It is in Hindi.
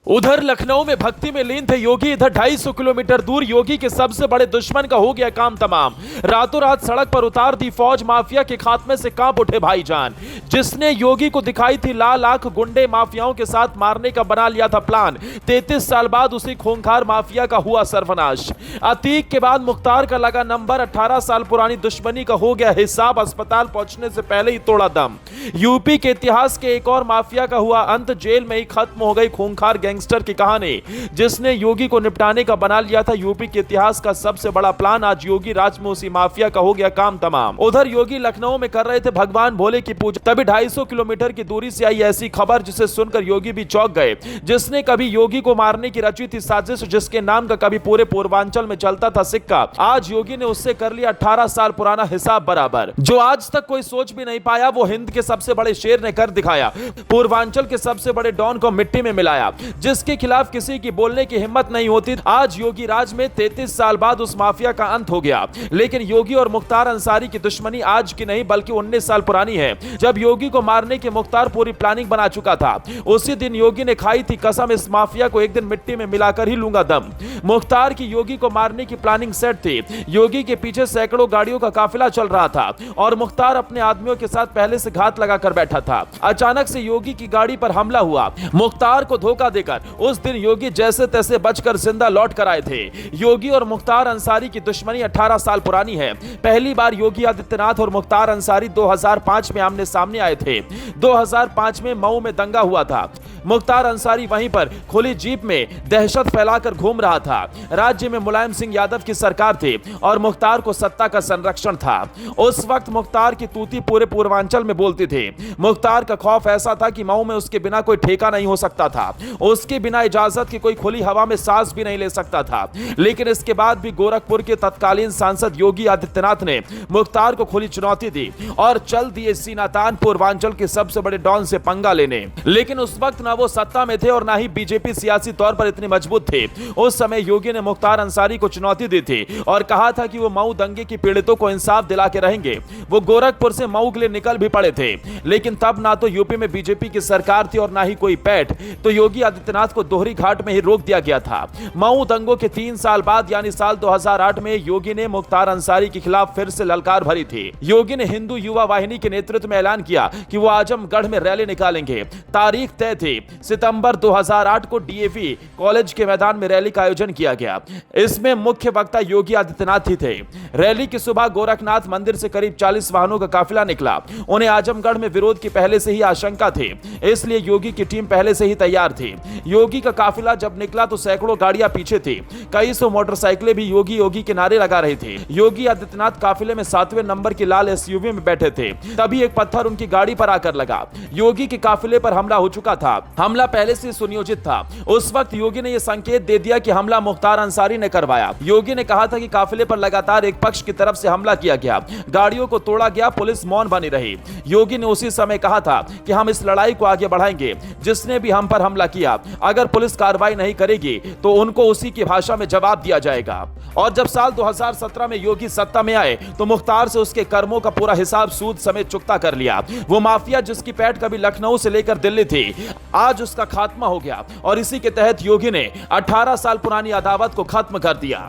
उधर लखनऊ में भक्ति में लीन थे योगी, इधर 250 किलोमीटर दूर योगी के सबसे बड़े दुश्मन का हो गया काम तमाम। रातों रात सड़क पर उतार दी फौज, माफिया के खात्मे से कांप उठे भाईजान। जिसने योगी को दिखाई थी लाल आंख, गुंडे माफियाओं के साथ मारने का बना लिया था प्लान। 33 साल बाद उसी खूंखार माफिया का हुआ सर्वनाश। अतीक के बाद मुख्तार का लगा नंबर, 18 साल पुरानी दुश्मनी का हो गया हिसाब, अस्पताल पहुंचने से पहले ही तोड़ा दम। यूपी के इतिहास के एक और माफिया का हुआ अंत, जेल में ही खत्म हो गई खूंखार गैंगस्टर की कहानी। जिसने योगी को निपटाने का बना लिया था यूपी के इतिहास का सबसे बड़ा प्लान, आज योगी राज में उसी माफिया का हो गया काम तमाम। उधर योगी लखनऊ में कर रहे थे भगवान भोले की पूजा, तभी 250 किलोमीटर की दूरी से आई ऐसी खबर जिसे सुनकर योगी भी चौंक गए। जिसने कभी योगी को मारने की रची थी साजिश, जिसके नाम का कभी पूरे पूर्वांचल में चलता था सिक्का, आज योगी ने उससे कर लिया 18 साल पुराना हिसाब बराबर। जो आज तक कोई सोच भी नहीं पाया वो हिंद के सबसे बड़े शेर ने कर दिखाया। पूर्वांचल के सबसे बड़े डॉन को मिट्टी में मिलाया, जिसके खिलाफ किसी की बोलने की हिम्मत नहीं होती। आज योगी राज में 33 साल बाद उस माफिया का अंत हो गया। लेकिन योगी और मुख्तार अंसारी की दुश्मनी आज की नहीं बल्कि 19 साल पुरानी है। जब योगी को मारने की मुख्तार पूरी प्लानिंग बना चुका था, उसी दिन योगी ने खाई थी कसम, इस माफिया को एक दिन मिट्टी में मिलाकर ही लूंगा दम। मुख्तार की योगी को मारने की प्लानिंग सेट थी। योगी के पीछे सैकड़ों गाड़ियों का काफिला चल रहा था और मुख्तार अपने आदमियों के साथ पहले से घात लगाकर बैठा था। अचानक से योगी की गाड़ी पर हमला हुआ। मुख्तार को धोखा देकर उस दिन योगी जैसे तैसे बचकर जिंदा लौट कर आए थे। योगी और मुख्तार अंसारी की दुश्मनी 18 साल पुरानी है। पहली बार योगी आदित्यनाथ और मुख्तार अंसारी 2005 में आमने सामने आए थे। 2005 में मऊ में दंगा हुआ था। मुख्तार अंसारी वहीं पर खुली जीप में दहशत फैलाकर घूम रहा था। राज्य में मुलायम सिंह यादव की सरकार थी और मुख्तार को सत्ता का संरक्षण था। उस वक्त मुख्तार की तूती पूरे पूर्वांचल में बोलती थी। मुख्तार का खौफ ऐसा था कि मऊ में उसके बिना कोई ठेका नहीं हो सकता था, उसके बिना इजाजत की कोई खुली हवा में सांस भी नहीं ले सकता था। लेकिन इसके बाद भी गोरखपुर के तत्कालीन सांसद योगी आदित्यनाथ ने मुख्तार को खुली चुनौती दी और चल दिए सीनातान पूर्वांचल के सबसे बड़े डॉन से पंगा लेने। लेकिन उस वक्त ना वो सत्ता में थे और ना ही बीजेपी सियासी तौर पर इतनी मजबूत थे। उस समय योगी ने मुख्तार अंसारी को चुनौती दी थी और कहा था कि वो मऊ दंगे की पीड़ितों को इंसाफ दिला के रहेंगे। वो गोरखपुर से मऊ के लिए निकल भी पड़े थे, लेकिन तब ना तो यूपी में बीजेपी की सरकार थी और ना ही कोई पैठ, तो योगी आदित्यनाथ को दोहरी घाट में ही रोक दिया गया था। मऊ दंगों के 3 साल बाद यानी साल 2008 में योगी ने मुख्तार अंसारी के खिलाफ फिर से ललकार भरी थी। योगी ने हिंदू युवा वाहिनी के नेतृत्व में ऐलान किया कि वो आजमगढ़ में रैली निकालेंगे। तारीख तय थी, सितंबर 2008 को डीएवी कॉलेज के मैदान में रैली का आयोजन किया गया। इसमें मुख्य वक्ता योगी आदित्यनाथ ही थे। रैली की सुबह गोरखनाथ मंदिर से करीब 40 वाहनों का काफिला निकला। उन्हें आजमगढ़ में विरोध की पहले से ही आशंका थी, इसलिए योगी की टीम पहले से ही तैयार थी। योगी का काफिला जब निकला तो सैकड़ों गाड़ियां पीछे थी, कई सौ मोटरसाइकिलें भी योगी योगी के नारे लगा रही थी। योगी आदित्यनाथ काफिले में 7वें नंबर की लाल एसयूवी में बैठे थे, तभी एक पत्थर उनकी गाड़ी पर आकर लगा। योगी के काफिले पर हमला हो चुका था। हमला पहले से सुनियोजित था। उस वक्त योगी ने यह संकेत दे दिया कि हमला मुख्तार अंसारी ने करवाया। योगी ने कहा था कि काफिले पर लगातार एक पक्ष की तरफ से हमला किया गया, गाड़ियों को तोड़ा गया, पुलिस मौन बनी रही। योगी ने उसी समय कहा था कि हम इस लड़ाई को आगे बढ़ाएंगे, जिसने भी हम पर हमला किया अगर पुलिस कार्रवाई नहीं करेगी तो उनको उसी की भाषा में जवाब दिया जाएगा। और जब साल 2017 में योगी सत्ता में आए तो मुख्तार से उसके कर्मों का पूरा हिसाब सूद समेत चुकता कर लिया। वो माफिया जिसकी पैठ कभी लखनऊ से लेकर दिल्ली थी, आज उसका खात्मा हो गया और इसी के तहत योगी ने 18 साल पुरानी अदावत को खत्म कर दिया।